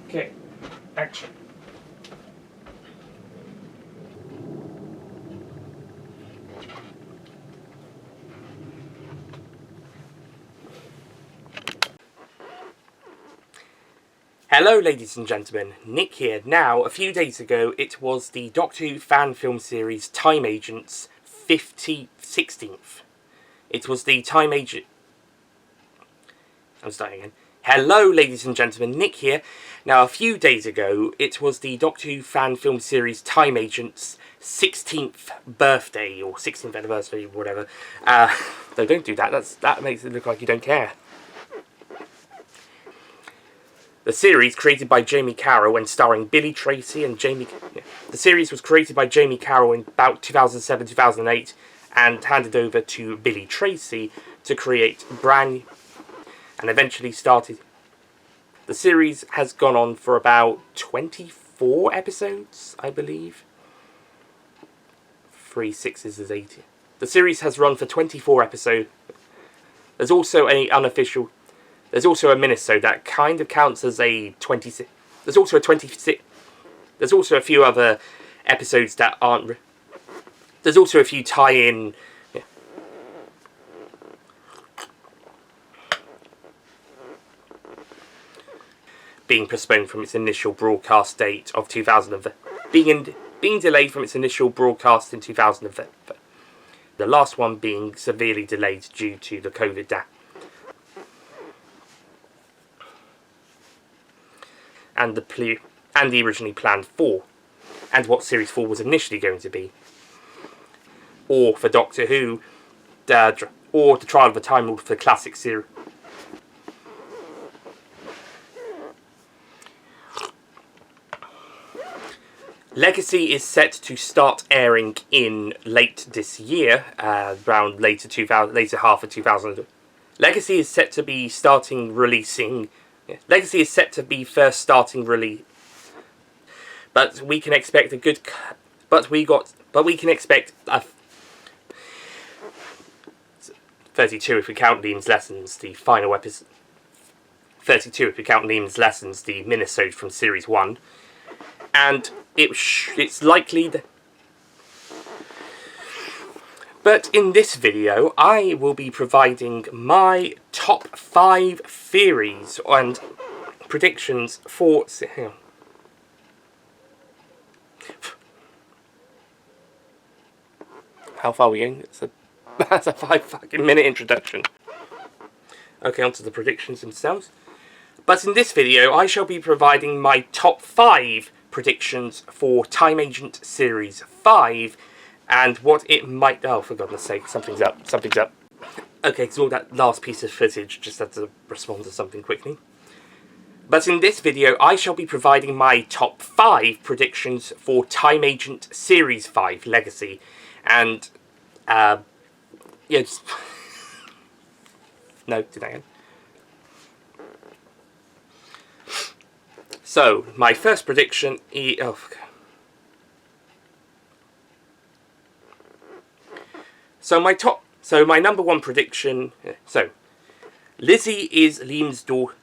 Okay, action. Hello ladies and gentlemen, Nick here. Now, a few days ago, it was the Doctor Who fan film series Time Agents 16th. It was the Time Agent... I'm starting again. Hello ladies and gentlemen, Nick here. Now, a few days ago, it was the Doctor Who fan film series Time Agents 16th birthday, or 16th anniversary, whatever. No, don't do that. That makes it look like you don't care. The series, created by Jamie Carroll and starring Billy Tracy and Jamie... The series was created by Jamie Carroll in about 2007-2008 and handed over to Billy Tracy to create brand... and eventually started... The series has gone on for about 24 episodes, I believe. 3 6s is 80. The series has run for 24 episodes. There's also an unofficial... There's also a minisode that kind of counts as a 26... There's also a 26... There's also a few other episodes that aren't... There's also a few tie-in... Yeah. Being postponed from its initial broadcast date of 2000... Being delayed from its initial broadcast in 2000... The last one being severely delayed due to the COVID and the originally planned 4, and what Series 4 was initially going to be, or for Doctor Who, or the Trial of a Time Lord for the classic series. Legacy is set to start airing in late this year, around later half of 2000. Legacy is set to be starting releasing. Legacy is set to be first starting release, but we can expect a good. But we can expect a 32 if we count Liam's Lessons, the final episode. 32 if we count Liam's Lessons, the minisode from Series 1, and it's likely that. But in this video, I will be providing my top 5 theories and predictions for... Hang on. How far are we going? That's a 5 fucking minute introduction. Okay, on to the predictions themselves. But in this video, I shall be providing my top 5 predictions for Time Agent Series 5, and what it might... Oh, for goodness sake, something's up. Okay, so all that last piece of footage, just had to respond to something quickly. But in this video, I shall be providing my top 5 predictions for Time Agent Series 5 Legacy. And, yeah, just... No, do that again. So, my first prediction is... Oh, So my number 1 prediction. So, Lizzie is Liam's daughter.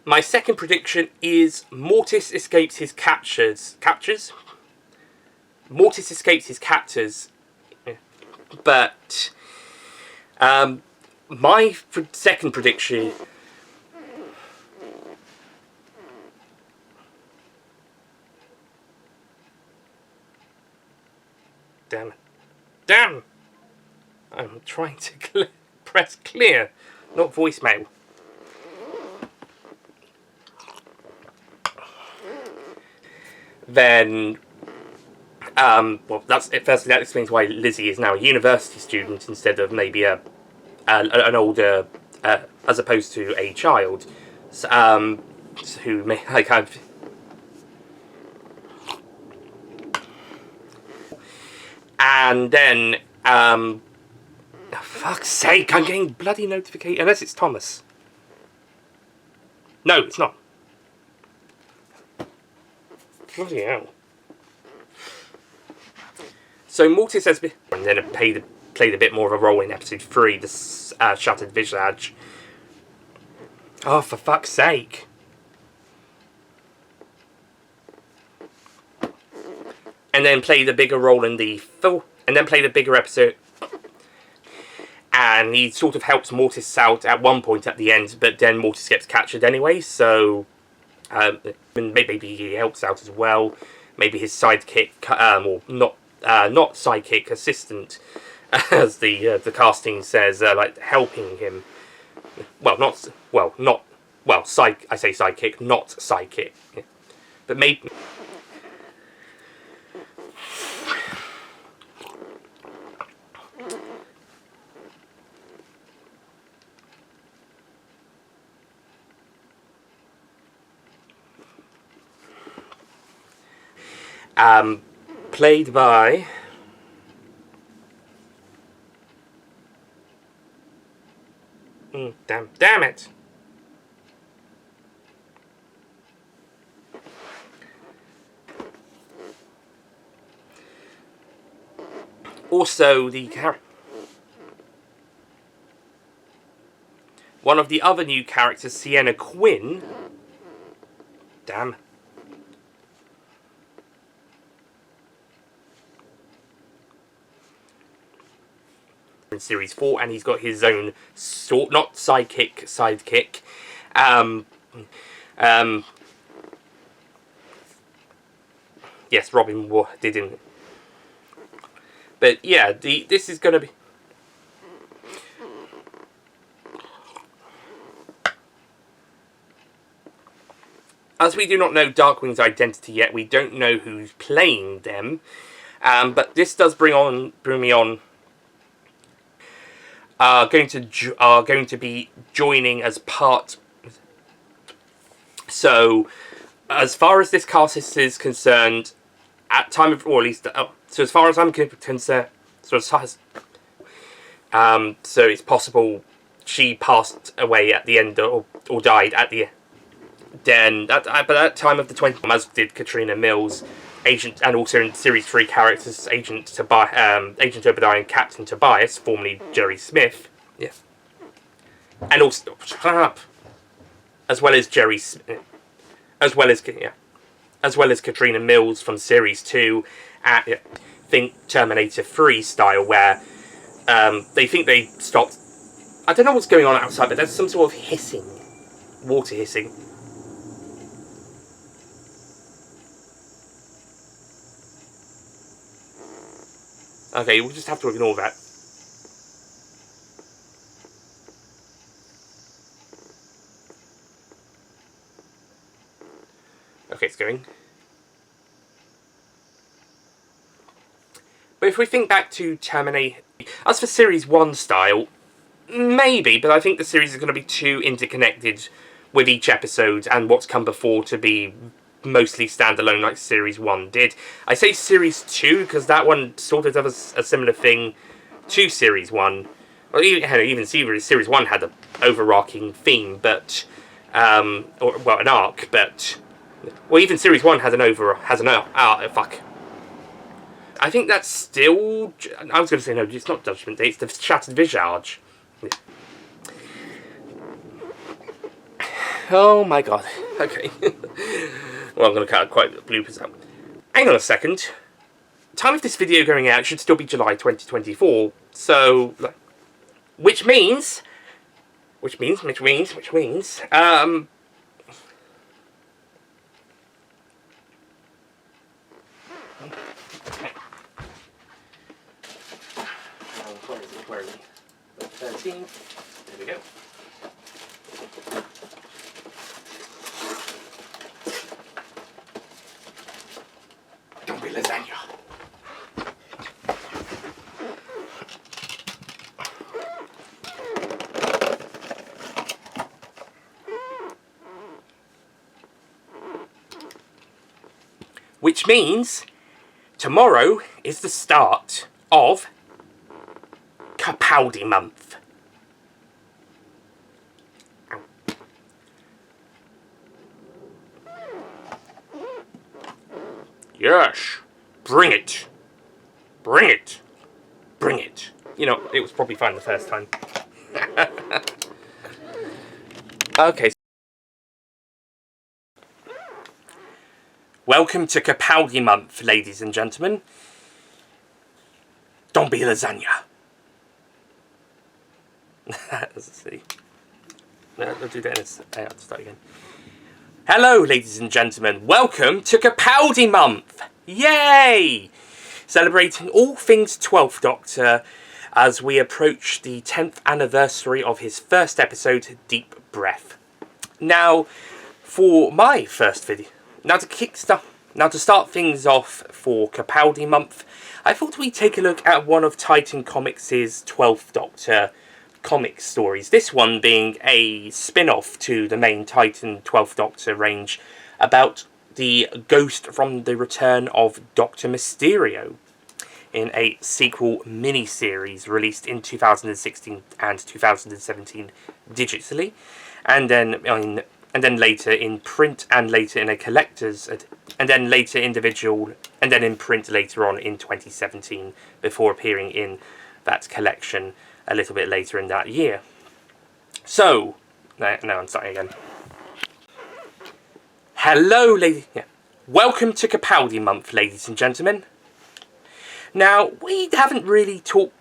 My second prediction is Mortis escapes his captors. Mortis escapes his captors. But my second prediction... Damn it. Damn! I'm trying to press clear, not voicemail. Then... well, that's it. Firstly, that explains why Lizzie is now a university student instead of maybe an older, as opposed to a child, who may kind of. And then Oh, fuck's sake, I'm getting bloody notification. Unless it's Thomas. No, it's not. Bloody hell. So Mortis has been, and then played a bit more of a role in episode 3, the Shattered Visage. Oh, for fuck's sake. And then played a bigger role in the and then played a bigger episode. And he sort of helps Mortis out at one point at the end, but then Mortis gets captured anyway, so maybe he helps out as well. Maybe his sidekick, or not sidekick, assistant, as the casting says, like helping him. I say sidekick, not sidekick, but maybe. Played by damn it. Also, one of the other new characters, Sienna Quinn. Damn. In series 4, and he's got his own not sidekick. Yes, Robin didn't. But yeah, this is going to be. As we do not know Darkwing's identity yet, we don't know who's playing them. But this does bring me on. Are going to be joining as part. So, as far as this cast is concerned, at time of, or at least, so as far as I'm concerned, so it's possible she passed away at the end, or died at the. Then, but at that time of the 20th, as did Katrina Mills, Agent, and also in Series 3 characters, Agent Obadiah and Captain Tobias, formerly Jerry Smith. Yeah. And also, shut up! As well as Jerry Smith. As well as Katrina Mills from Series 2, think Terminator 3 style, where they think they stopped. I don't know what's going on outside, but there's some sort of hissing. Water hissing. Okay, we'll just have to ignore that. Okay, it's going. But if we think back to Terminator, as for Series 1 style, maybe, but I think the series is going to be too interconnected with each episode and what's come before to be mostly standalone like Series 1 did. I say Series 2 because that one sort of does a similar thing to Series 1. Well, even Series 1 had an overarching theme, but an arc, but even Series 1 has fuck. I think that's still. I was going to say no, it's not Judgment Day. It's the Shattered Visage. Oh my god. Okay. Well, I'm going to cut quite the bloopers out. Hang on a second. Time of this video going out should still be July 2024. So, which means. Where is it? 13. There we go. Don't be lasagna. Which means tomorrow is the start of Kapow! Capaldi month. Yes, bring it. Bring it. Bring it. You know, it was probably fine the first time. Okay. Welcome to Capaldi month, ladies and gentlemen. Don't be lasagna. Let's see. No, I'll do that in a... I'll start again. Hello, ladies and gentlemen. Welcome to Capaldi month. Yay! Celebrating all things 12th Doctor as we approach the 10th anniversary of his first episode, Deep Breath. Now, for my first video, now to start things off for Capaldi month, I thought we'd take a look at one of Titan Comics' 12th Doctor comic stories. This one being a spin-off to the main Titan 12th Doctor range about the ghost from the return of Dr. Mysterio in a sequel mini-series released in 2016 and 2017 digitally, and then later in print, and later in a collector's, and then later individual, and then in print later on in 2017 before appearing in that collection a little bit later in that year. So, now I'm starting again. Hello, ladies. Yeah. Welcome to Capaldi month, ladies and gentlemen. Now, we haven't really talked...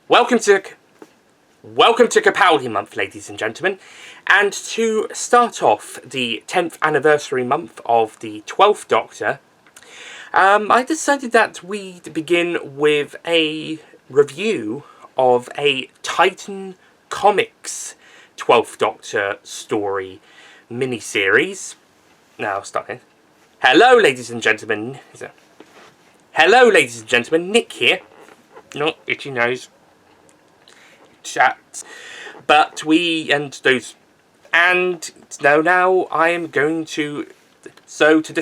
Welcome to Capaldi month, ladies and gentlemen. And to start off the 10th anniversary month of the 12th Doctor, I decided that we'd begin with a review of a Titan Comics 12th Doctor story miniseries. Now, I'll start here. Hello, ladies and gentlemen. Hello, ladies and gentlemen. Nick here. Not itchy nose. Chat. But now I am going to... So to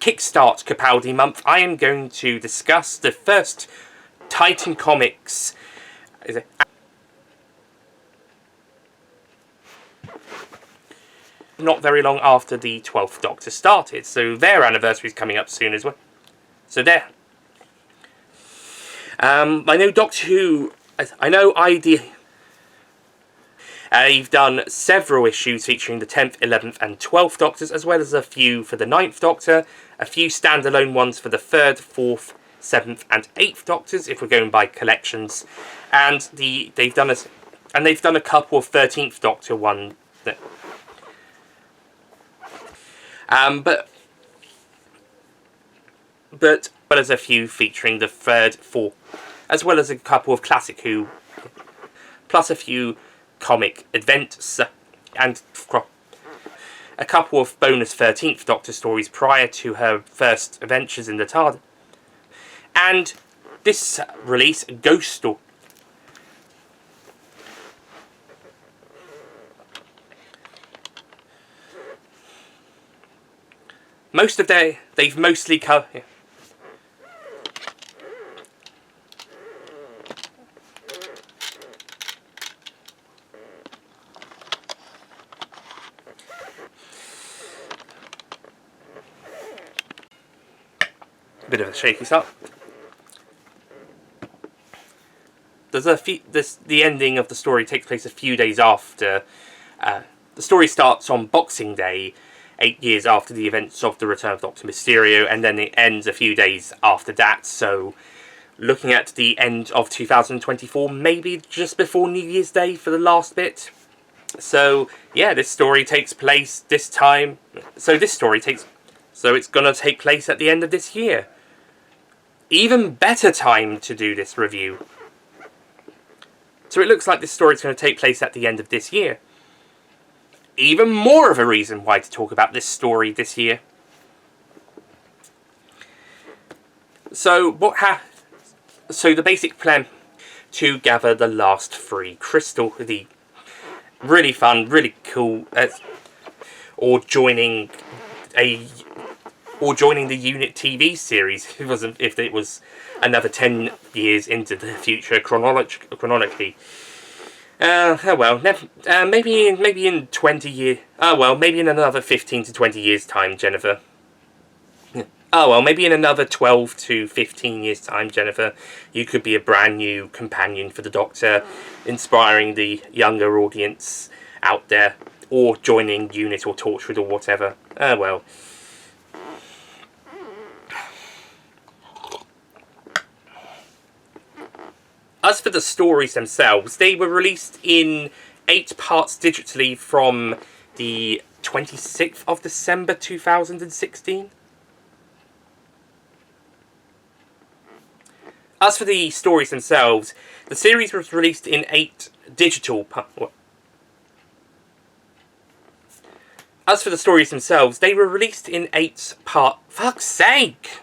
kickstart Capaldi month, I am going to discuss the first Titan Comics... Not very long after the 12th Doctor started, so their anniversary is coming up soon as well. So there. I know Doctor Who... I know you've done several issues featuring the 10th, 11th and 12th Doctors, as well as a few for the 9th Doctor, a few standalone ones for the 3rd, 4th, 7th and 8th Doctors, if we're going by collections. And they've done a couple of 13th Doctor one that... But as a few featuring the 3rd, 4th, as well as a couple of Classic Who, plus a few comic events, and a couple of bonus 13th Doctor stories prior to her first adventures in the TARDIS. And this release, Ghost Story. They've mostly covered... Yeah. Bit of a shaky start. The ending of the story takes place a few days after. The story starts on Boxing Day, 8 years after the events of the return of Dr. Mysterio, and then it ends a few days after that. So, looking at the end of 2024, maybe just before New Year's Day for the last bit. So, yeah, this story takes place this time. So it's gonna take place at the end of this year. Even better time to do this review. So it looks like this story is going to take place at the end of this year. Even more of a reason why to talk about this story this year. So the basic plan to gather the last 3 crystal, the really fun, really cool, or joining a or joining the Unit TV series if it was another 10 years into the future chronologically. Oh well, maybe in 20 years. Oh well, maybe in another 15 to 20 years' time, Jennifer. Oh well, maybe in another 12 to 15 years' time, Jennifer, you could be a brand new companion for the Doctor, inspiring the younger audience out there, or joining Unit or Torchwood or whatever. Oh well. As for the stories themselves, they were released in 8 parts digitally from the 26th of December 2016. As for the stories themselves, the series was released in 8 digital parts. As for the stories themselves, they were released in 8 parts. Fuck's sake!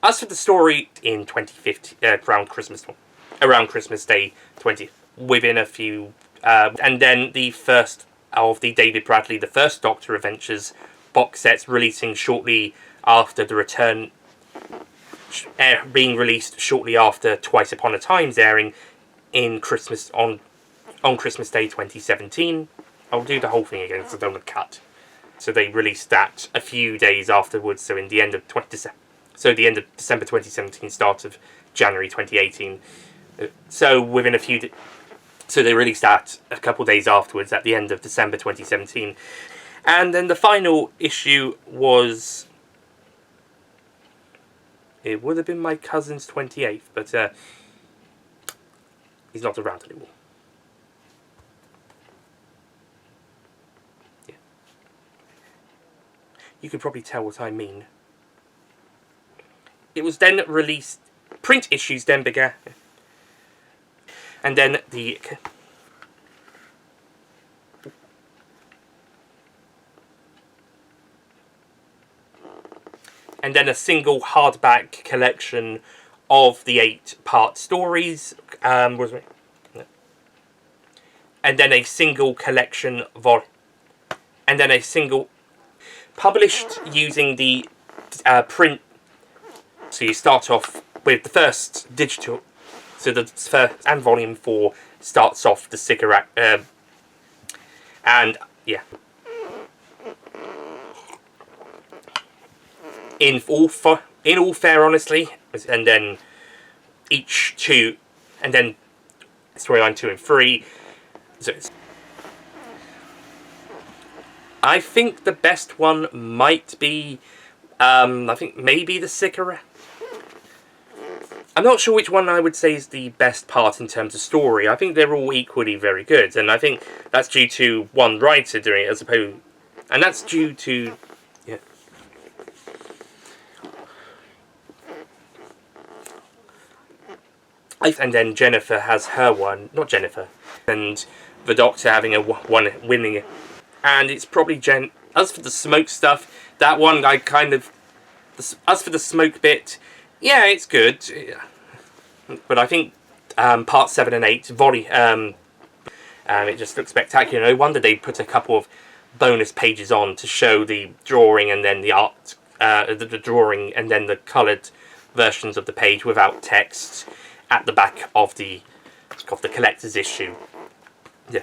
As for the story in 2015, around Christmas Day 20, within a few, and then the first of the David Bradley, the First Doctor Adventures box sets releasing shortly after the return, being released shortly after Twice Upon a Time's airing in Christmas on Christmas Day 2017. I'll do the whole thing again because I don't want to cut. So they released that a few days afterwards. So in the end of the end of December 2017, start of January 2018. So within a few. So they released that a couple days afterwards, at the end of December 2017, and then the final issue was. It would have been my cousin's 28th, but he's not around anymore. Yeah. You can probably tell what I mean. It was then released, print issues then began, and then a single hardback collection of the 8-part stories and then a single collection published using the print. So you start off with the first digital, so the first, and volume 4 starts off the cigarette, and yeah. In all fair honestly, and then each 2, and then storyline 2 and 3. So I think the best one might be, I think maybe the cigarette. I'm not sure which one I would say is the best part in terms of story. I think they're all equally very good, and I think that's due to one writer doing it as opposed, and that's due to, yeah. And then Jennifer has her one, not Jennifer, and the Doctor having a one winning it, and it's probably As for the smoke stuff, that one I kind of. As for the smoke bit, yeah, it's good, but I think part 7 and 8 it just looks spectacular. No wonder they put a couple of bonus pages on to show the drawing and then the art, the drawing and then the coloured versions of the page without text at the back of the collector's issue. Yeah.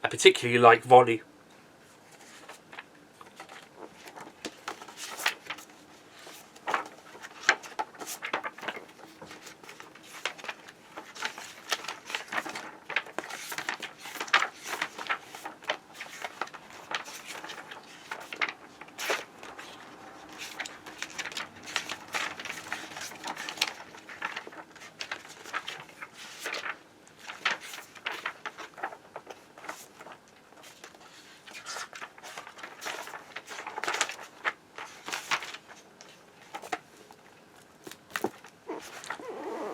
I particularly like Volley.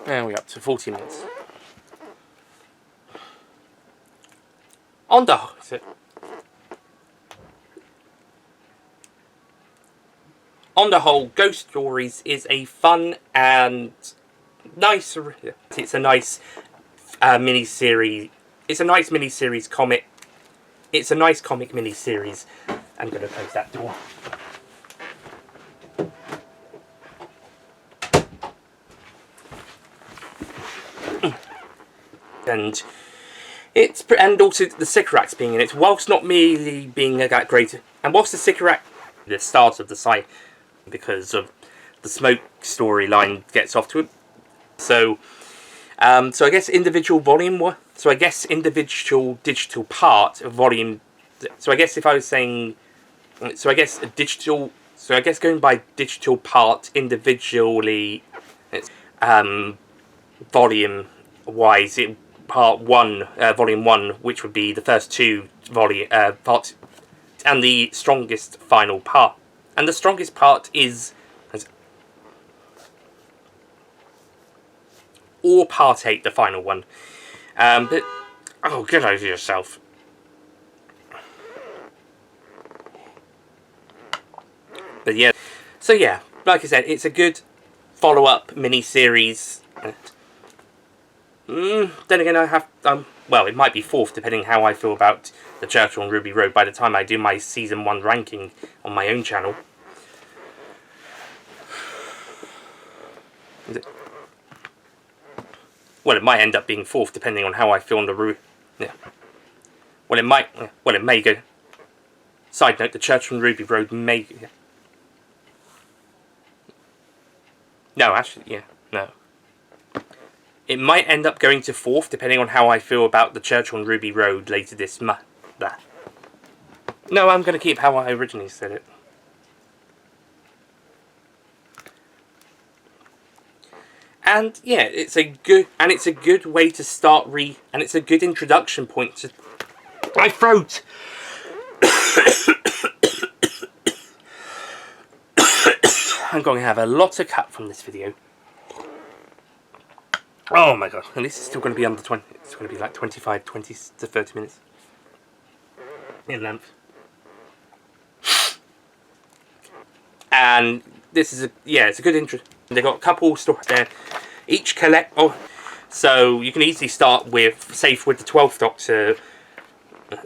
Now we're up to 40 minutes. On on the whole, Ghost Stories is a fun and nice. It's a nice mini-series. It's a nice mini-series comic. It's a nice comic mini-series. I'm going to close that door. And also the Sycorax being in it, whilst not merely being that great, and whilst the Sycorax, the start of the site, because of the smoke storyline gets off to it. So I guess individual volume. So I guess individual digital part of volume. So I guess if I was saying, so I guess a digital. So I guess going by digital part individually, it's volume wise. Part 1, volume 1, which would be the first 2 parts, and the strongest final part. And the strongest part is, or part 8, the final one. But oh, get over yourself. But yeah, so yeah, like I said, it's a good follow-up mini-series. Then again, I have, well, it might be 4th, depending how I feel about the Churchill on Ruby Road by the time I do my Season 1 ranking on my own channel. Well, it might end up being 4th, depending on how I feel on the route. Yeah. Well, it may go. Side note, the Churchill on Ruby Road may... Yeah. No, actually, yeah, no. It might end up going to 4th, depending on how I feel about the Church on Ruby Road later this month. No, I'm going to keep how I originally said it. And yeah, it's a good way to start and it's a good introduction point to my throat. I'm going to have a lot to cut from this video. Oh my god, and this is still going to be under 20, it's going to be like 20 to 30 minutes in length. And this is it's a good intro. They've got a couple stories there. Each so you can easily start with, say with the 12th Doctor.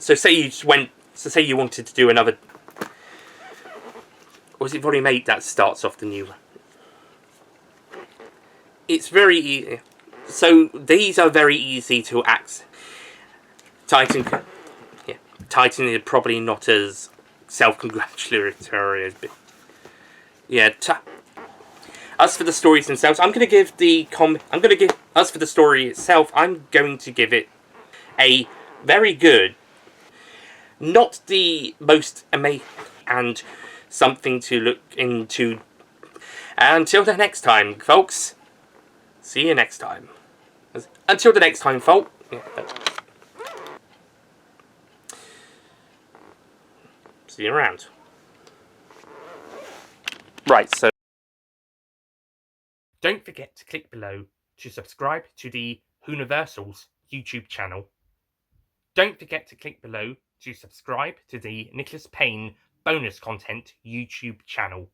So say you wanted to do another, or was it volume 8 that starts off the new one? It's very easy. So these are very easy to access. Titan is probably not as self-congratulatory as bit. Yeah. As for the stories themselves, I'm going to give as for the story itself, I'm going to give it a very good, not the most amazing, and something to look into. Until the next time, folks. See you next time. Until the next time, folks. Yeah. See you around. Right, so don't forget to click below to subscribe to the Whoniversals YouTube channel. Don't forget to click below to subscribe to the Nicholas Payne bonus content YouTube channel.